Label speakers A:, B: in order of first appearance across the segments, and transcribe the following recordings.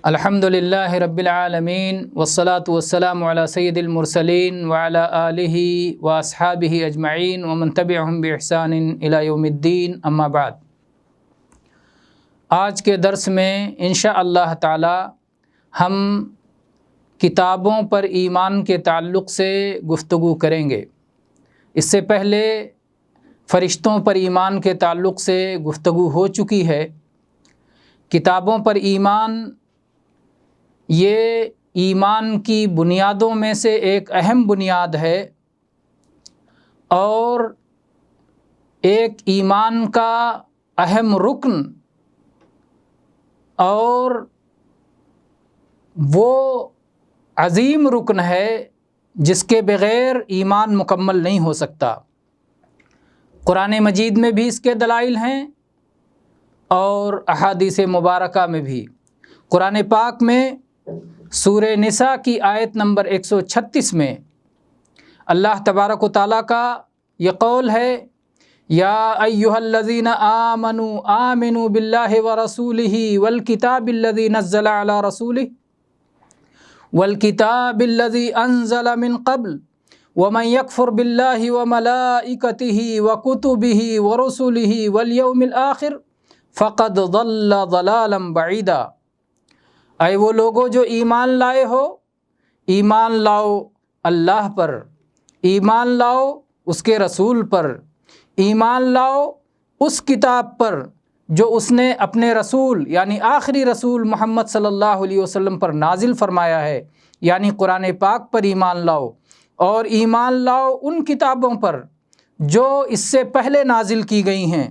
A: الحمدللہ رب العالمین والصلاة والسلام علی سید المرسلین وعلی آلہ واصحابہ اجمعین ومن تبعہم بإحسان الی یوم الدین، اما بعد۔ آج کے درس میں انشاءاللہ تعالی ہم کتابوں پر ایمان کے تعلق سے گفتگو کریں گے۔ اس سے پہلے فرشتوں پر ایمان کے تعلق سے گفتگو ہو چکی ہے۔ کتابوں پر ایمان یہ ایمان کی بنیادوں میں سے ایک اہم بنیاد ہے اور ایک ایمان کا اہم رکن، اور وہ عظیم رکن ہے جس کے بغیر ایمان مکمل نہیں ہو سکتا۔ قرآن مجید میں بھی اس کے دلائل ہیں اور احادیث مبارکہ میں بھی۔ قرآن پاک میں سورہ نساء کی آیت نمبر 136 میں اللہ تبارک و تعالیٰ کا یہ قول ہے، یا ایھا الذین آمنوا آمنوا باللہ ورسولہ والکتاب الذی نزل علی رسولہ والکتاب الذی انزل من قبل ومن یکفر باللہ وملائکتہ وکتبہ ورسلہ والیوم الآخر فقد ضل ضلالا بعیدا۔ اے وہ لوگو جو ایمان لائے ہو، ایمان لاؤ اللہ پر، ایمان لاؤ اس کے رسول پر، ایمان لاؤ اس کتاب پر جو اس نے اپنے رسول یعنی آخری رسول محمد صلی اللہ علیہ وسلم پر نازل فرمایا ہے، یعنی قرآن پاک پر ایمان لاؤ، اور ایمان لاؤ ان کتابوں پر جو اس سے پہلے نازل کی گئی ہیں۔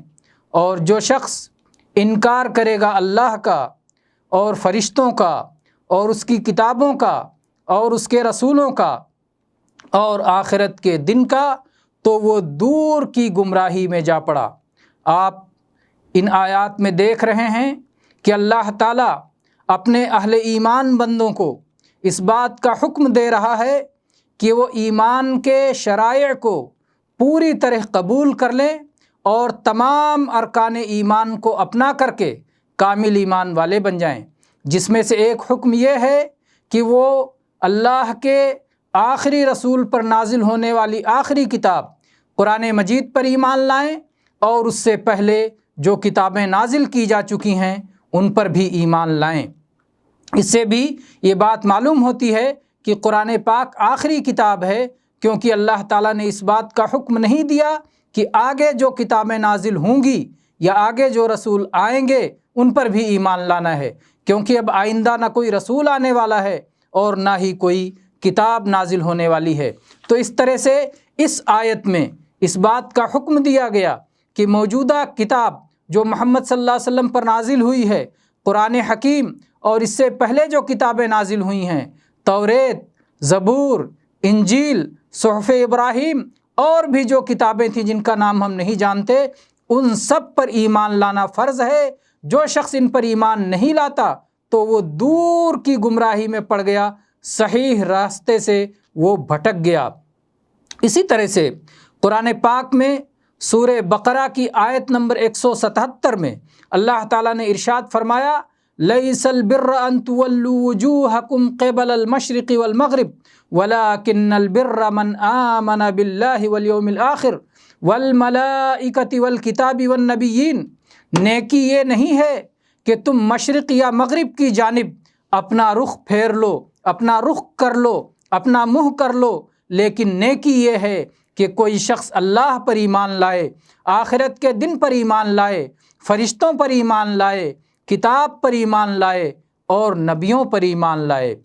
A: اور جو شخص انکار کرے گا اللہ کا اور فرشتوں کا اور اس کی کتابوں کا اور اس کے رسولوں کا اور آخرت کے دن کا، تو وہ دور کی گمراہی میں جا پڑا۔ آپ ان آیات میں دیکھ رہے ہیں کہ اللہ تعالیٰ اپنے اہل ایمان بندوں کو اس بات کا حکم دے رہا ہے کہ وہ ایمان کے شرائع کو پوری طرح قبول کر لیں اور تمام ارکان ایمان کو اپنا کر کے کامل ایمان والے بن جائیں، جس میں سے ایک حکم یہ ہے کہ وہ اللہ کے آخری رسول پر نازل ہونے والی آخری کتاب قرآن مجید پر ایمان لائیں، اور اس سے پہلے جو کتابیں نازل کی جا چکی ہیں ان پر بھی ایمان لائیں۔ اس سے بھی یہ بات معلوم ہوتی ہے کہ قرآن پاک آخری کتاب ہے، کیونکہ اللہ تعالیٰ نے اس بات کا حکم نہیں دیا کہ آگے جو کتابیں نازل ہوں گی یا آگے جو رسول آئیں گے ان پر بھی ایمان لانا ہے، کیونکہ اب آئندہ نہ کوئی رسول آنے والا ہے اور نہ ہی کوئی کتاب نازل ہونے والی ہے۔ تو اس طرح سے اس آیت میں اس بات کا حکم دیا گیا کہ موجودہ کتاب جو محمد صلی اللہ علیہ وسلم پر نازل ہوئی ہے، قرآن حکیم، اور اس سے پہلے جو کتابیں نازل ہوئی ہیں، توریت، زبور، انجیل، صحف ابراہیم، اور بھی جو کتابیں تھیں جن کا نام ہم نہیں جانتے، ان سب پر ایمان لانا فرض ہے۔ جو شخص ان پر ایمان نہیں لاتا تو وہ دور کی گمراہی میں پڑ گیا، صحیح راستے سے وہ بھٹک گیا۔ اسی طرح سے قرآن پاک میں سورہ بقرہ کی آیت نمبر 177 میں اللہ تعالیٰ نے ارشاد فرمایا، لیس البر ان تولوا وجوہکم قبل المشرق والمغرب ولکن البر من آمن باللہ والیوم الآخر والملائکۃ والکتاب والنبیین۔ نیکی یہ نہیں ہے کہ تم مشرق یا مغرب کی جانب اپنا رخ پھیر لو، اپنا رخ کر لو، اپنا منہ کر لو، لیکن نیکی یہ ہے کہ کوئی شخص اللہ پر ایمان لائے، آخرت کے دن پر ایمان لائے، فرشتوں پر ایمان لائے، کتاب پر ایمان لائے اور نبیوں پر ایمان لائے۔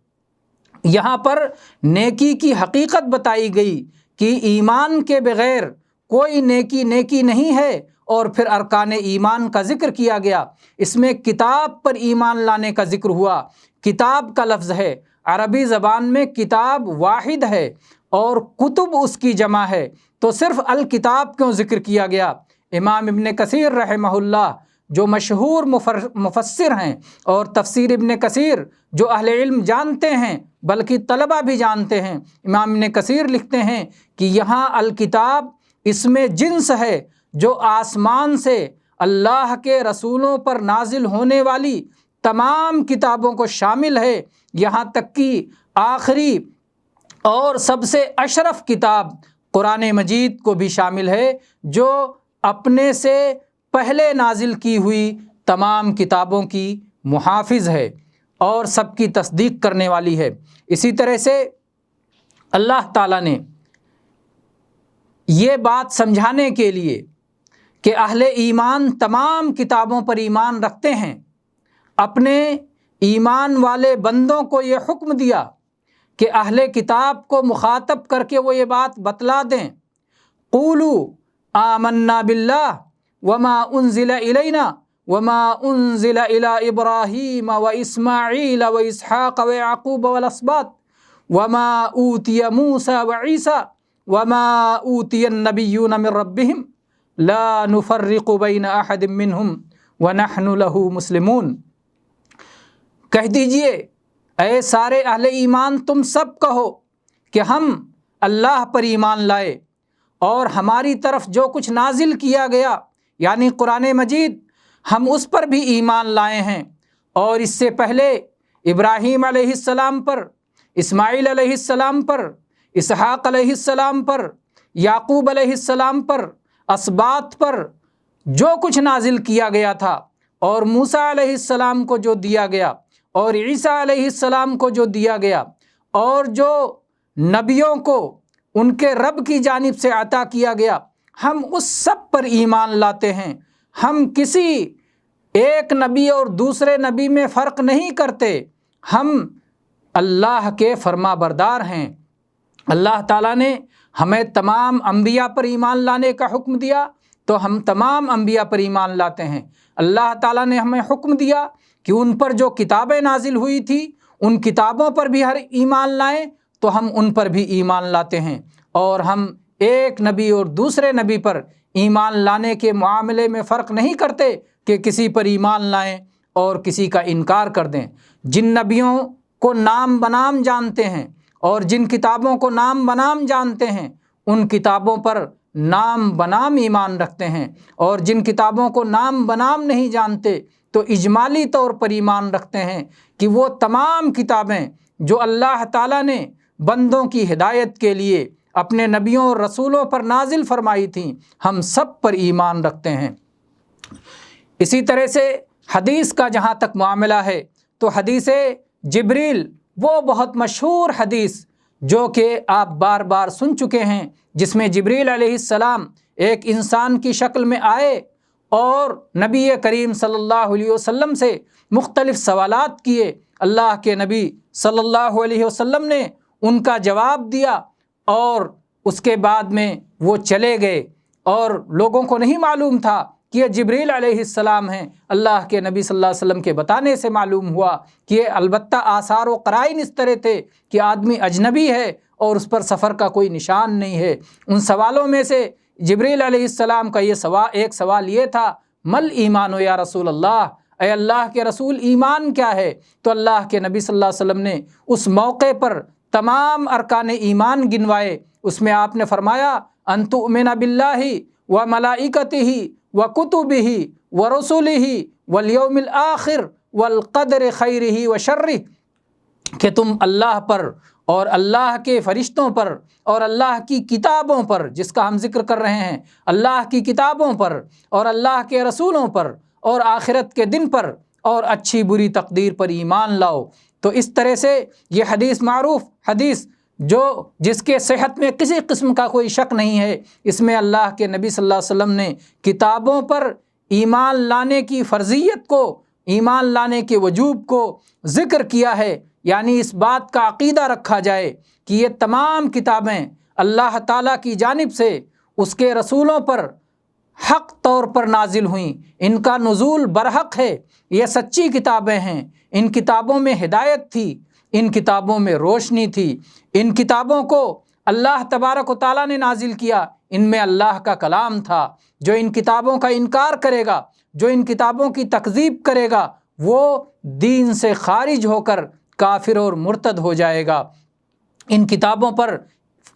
A: یہاں پر نیکی کی حقیقت بتائی گئی کہ ایمان کے بغیر کوئی نیکی نہیں ہے، اور پھر ارکان ایمان کا ذکر کیا گیا۔ اس میں کتاب پر ایمان لانے کا ذکر ہوا۔ کتاب کا لفظ ہے، عربی زبان میں کتاب واحد ہے اور کتب اس کی جمع ہے، تو صرف الکتاب کیوں ذکر کیا گیا؟ امام ابن کثیر رحمہ اللہ جو مشہور مفسر ہیں، اور تفسیر ابن کثیر جو اہل علم جانتے ہیں بلکہ طلبہ بھی جانتے ہیں، امام ابن کثیر لکھتے ہیں کہ یہاں الکتاب اس میں جنس ہے جو آسمان سے اللہ کے رسولوں پر نازل ہونے والی تمام کتابوں کو شامل ہے، یہاں تک کہ آخری اور سب سے اشرف کتاب قرآن مجید کو بھی شامل ہے، جو اپنے سے پہلے نازل کی ہوئی تمام کتابوں کی محافظ ہے اور سب کی تصدیق کرنے والی ہے۔ اسی طرح سے اللہ تعالیٰ نے یہ بات سمجھانے کے لیے کہ اہل ایمان تمام کتابوں پر ایمان رکھتے ہیں، اپنے ایمان والے بندوں کو یہ حکم دیا کہ اہل کتاب کو مخاطب کر کے وہ یہ بات بتلا دیں، قولوا آمنا باللہ وما انزل الینا وما انزل الی ابراہیم واسماعیل واسحاق ویعقوب والاسباط وما اوتی موسیٰ وعیسیٰ وما اوتی النبیون من ربہم لا نفرق بین احد منہم ونحن لہ مسلمون۔ کہہ دیجئے اے سارے اہل ایمان، تم سب کہو کہ ہم اللہ پر ایمان لائے اور ہماری طرف جو کچھ نازل کیا گیا یعنی قرآن مجید، ہم اس پر بھی ایمان لائے ہیں، اور اس سے پہلے ابراہیم علیہ السلام پر، اسماعیل علیہ السلام پر، اسحاق علیہ السلام پر، یعقوب علیہ السلام پر، اسباط پر جو کچھ نازل کیا گیا تھا، اور موسیٰ علیہ السلام کو جو دیا گیا، اور عیسیٰ علیہ السلام کو جو دیا گیا، اور جو نبیوں کو ان کے رب کی جانب سے عطا کیا گیا، ہم اس سب پر ایمان لاتے ہیں۔ ہم کسی ایک نبی اور دوسرے نبی میں فرق نہیں کرتے، ہم اللہ کے فرما بردار ہیں۔ اللہ تعالیٰ نے ہمیں تمام انبیاء پر ایمان لانے کا حکم دیا تو ہم تمام انبیاء پر ایمان لاتے ہیں۔ اللہ تعالیٰ نے ہمیں حکم دیا کہ ان پر جو کتابیں نازل ہوئی تھی ان کتابوں پر بھی ہر ایمان لائیں تو ہم ان پر بھی ایمان لاتے ہیں، اور ہم ایک نبی اور دوسرے نبی پر ایمان لانے کے معاملے میں فرق نہیں کرتے کہ کسی پر ایمان لائیں اور کسی کا انکار کر دیں۔ جن نبیوں کو نام بنام جانتے ہیں اور جن کتابوں کو نام بنام جانتے ہیں ان کتابوں پر نام بنام ایمان رکھتے ہیں، اور جن کتابوں کو نام بنام نہیں جانتے تو اجمالی طور پر ایمان رکھتے ہیں کہ وہ تمام کتابیں جو اللہ تعالیٰ نے بندوں کی ہدایت کے لیے اپنے نبیوں اور رسولوں پر نازل فرمائی تھیں، ہم سب پر ایمان رکھتے ہیں۔ اسی طرح سے حدیث کا جہاں تک معاملہ ہے تو حدیث جبریل، وہ بہت مشہور حدیث جو کہ آپ بار بار سن چکے ہیں، جس میں جبریل علیہ السلام ایک انسان کی شکل میں آئے اور نبی کریم صلی اللہ علیہ وسلم سے مختلف سوالات کیے۔ اللہ کے نبی صلی اللہ علیہ وسلم نے ان کا جواب دیا، اور اس کے بعد میں وہ چلے گئے، اور لوگوں کو نہیں معلوم تھا کہ یہ جبریل علیہ السلام ہیں۔ اللہ کے نبی صلی اللہ علیہ وسلم کے بتانے سے معلوم ہوا کہ یہ البتہ آثار و قرائن اس طرح تھے کہ آدمی اجنبی ہے اور اس پر سفر کا کوئی نشان نہیں ہے۔ ان سوالوں میں سے جبریل علیہ السلام کا ایک سوال یہ تھا، مل ایمان و یا رسول اللہ، اے اللہ کے رسول ایمان کیا ہے؟ تو اللہ کے نبی صلی اللہ علیہ وسلم نے اس موقع پر تمام ارکان ایمان گنوائے۔ اس میں آپ نے فرمایا ان تؤمن باللہ و ملائکتہ و کتبہ و رسلہ والیوم الآخر والقدر خیرہ و شرہ، کہ تم اللہ پر اور اللہ کے فرشتوں پر اور اللہ کی کتابوں پر، جس کا ہم ذکر کر رہے ہیں، اللہ کی کتابوں پر اور اللہ کے رسولوں پر اور آخرت کے دن پر اور اچھی بری تقدیر پر ایمان لاؤ۔ تو اس طرح سے یہ حدیث، معروف حدیث جس کے صحت میں کسی قسم کا کوئی شک نہیں ہے، اس میں اللہ کے نبی صلی اللہ علیہ وسلم نے کتابوں پر ایمان لانے کی فرضیت کو، ایمان لانے کے وجوب کو ذکر کیا ہے، یعنی اس بات کا عقیدہ رکھا جائے کہ یہ تمام کتابیں اللہ تعالیٰ کی جانب سے اس کے رسولوں پر حق طور پر نازل ہوئیں، ان کا نزول برحق ہے، یہ سچی کتابیں ہیں، ان کتابوں میں ہدایت تھی، ان کتابوں میں روشنی تھی، ان کتابوں کو اللہ تبارک و تعالیٰ نے نازل کیا، ان میں اللہ کا کلام تھا۔ جو ان کتابوں کا انکار کرے گا، جو ان کتابوں کی تکذیب کرے گا، وہ دین سے خارج ہو کر کافر اور مرتد ہو جائے گا۔ ان کتابوں پر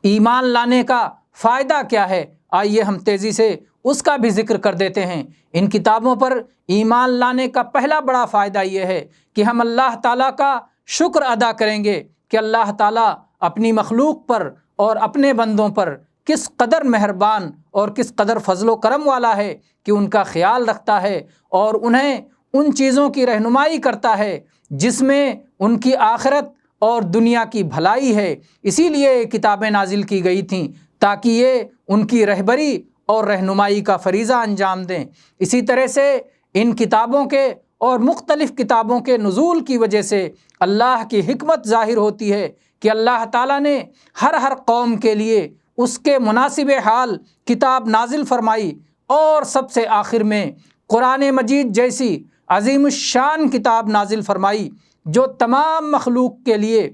A: ایمان لانے کا فائدہ کیا ہے؟ آئیے ہم تیزی سے اس کا بھی ذکر کر دیتے ہیں۔ ان کتابوں پر ایمان لانے کا پہلا بڑا فائدہ یہ ہے کہ ہم اللہ تعالیٰ کا شکر ادا کریں گے کہ اللہ تعالیٰ اپنی مخلوق پر اور اپنے بندوں پر کس قدر مہربان اور کس قدر فضل و کرم والا ہے کہ ان کا خیال رکھتا ہے اور انہیں ان چیزوں کی رہنمائی کرتا ہے جس میں ان کی آخرت اور دنیا کی بھلائی ہے۔ اسی لیے یہ کتابیں نازل کی گئی تھیں تاکہ یہ ان کی رہبری اور رہنمائی کا فریضہ انجام دیں۔ اسی طرح سے ان کتابوں کے اور مختلف کتابوں کے نزول کی وجہ سے اللہ کی حکمت ظاہر ہوتی ہے کہ اللہ تعالیٰ نے ہر قوم کے لیے اس کے مناسب حال کتاب نازل فرمائی، اور سب سے آخر میں قرآن مجید جیسی عظیم الشان کتاب نازل فرمائی جو تمام مخلوق کے لیے،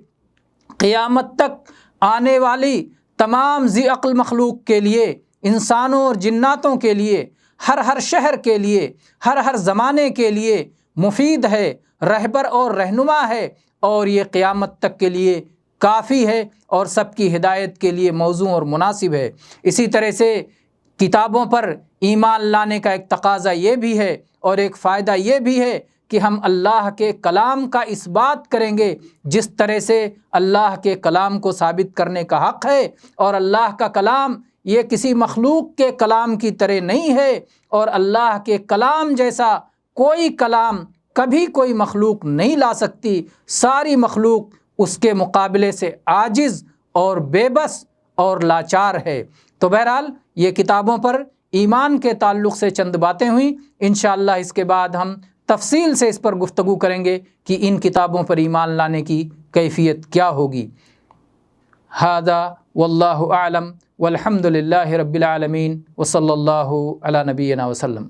A: قیامت تک آنے والی تمام ذی عقل مخلوق کے لیے، انسانوں اور جناتوں کے لیے، ہر شہر کے لیے، ہر زمانے کے لیے مفید ہے، رہبر اور رہنما ہے، اور یہ قیامت تک کے لیے کافی ہے اور سب کی ہدایت کے لیے موزوں اور مناسب ہے۔ اسی طرح سے کتابوں پر ایمان لانے کا ایک تقاضا یہ بھی ہے اور ایک فائدہ یہ بھی ہے کہ ہم اللہ کے کلام کا اس بات کریں گے جس طرح سے اللہ کے کلام کو ثابت کرنے کا حق ہے، اور اللہ کا کلام یہ کسی مخلوق کے کلام کی طرح نہیں ہے، اور اللہ کے کلام جیسا کوئی کلام کبھی کوئی مخلوق نہیں لا سکتی۔ ساری مخلوق اس کے مقابلے سے عاجز اور بے بس اور لاچار ہے۔ تو بہرحال یہ کتابوں پر ایمان کے تعلق سے چند باتیں ہوئیں، انشاءاللہ اس کے بعد ہم تفصیل سے اس پر گفتگو کریں گے کہ ان کتابوں پر ایمان لانے کی کیفیت کیا ہوگی۔ ھذا واللہ اعلم والحمد للہ رب العالمین وصلی اللہ علی نبینا وسلم۔